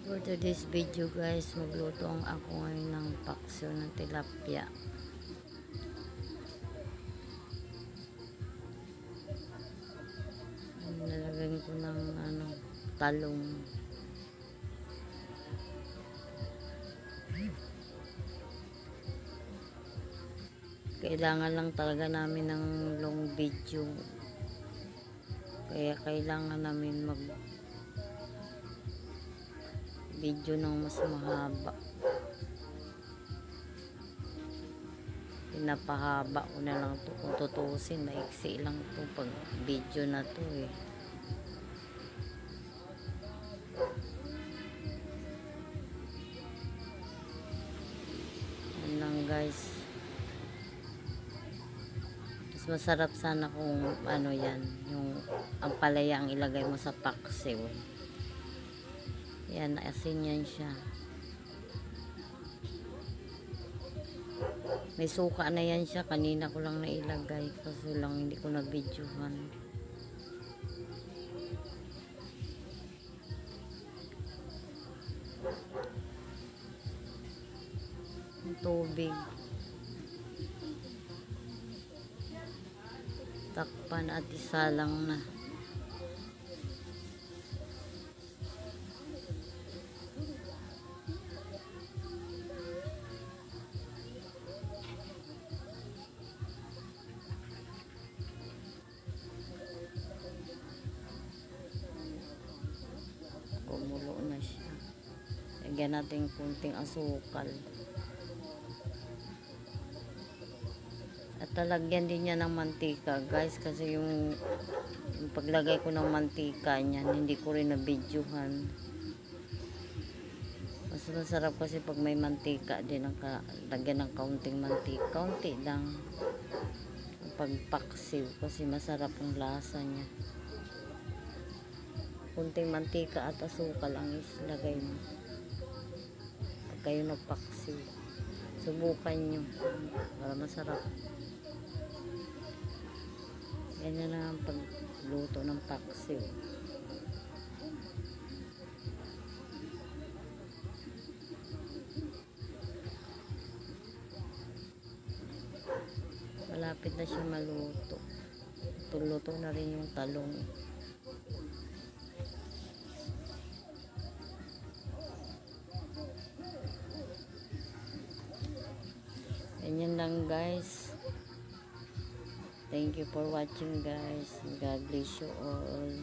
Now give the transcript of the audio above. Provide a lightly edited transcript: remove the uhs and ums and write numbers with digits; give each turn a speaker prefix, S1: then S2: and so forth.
S1: For today's video guys, magluto ako ngayon ng paksiw ng tilapia. Nalagyan ko ng talong. Kailangan lang talaga namin ng long video. Kaya kailangan namin mag video ng mas mahaba. Pinapahaba ko na lang to. Kung tutusin, maiksi lang to pag video na to eh. Yan lang guys. Mas masarap sana kung yan, yung ang palaya ang ilagay mo sa paksiw. Yan, asin yan siya. May suka na yan siya. Kanina ko lang nailagay. Kaso lang hindi ko na-videohan. Tubig. Takpan at isalang na. Kumulo na siya. Lagyan natin kunting asukal. At talagyan din niya ng mantika guys, kasi yung paglagay ko ng mantika niyan, hindi ko rin na-videohan. Mas masarap kasi pag may mantika din, lagyan ng kaunting mantika. Kaunti lang. Pagpaksiw kasi masarap ang lasa niya. Kunting mantika at asukal ang islagay mo pag kayo nagpaksiw. Subukan nyo para masarap. Ganyan na ang pagluto ng paksiw. Malapit na siya maluto. Tuluto na rin yung talong. Ganyan lang guys. Thank you for watching guys. God bless you all.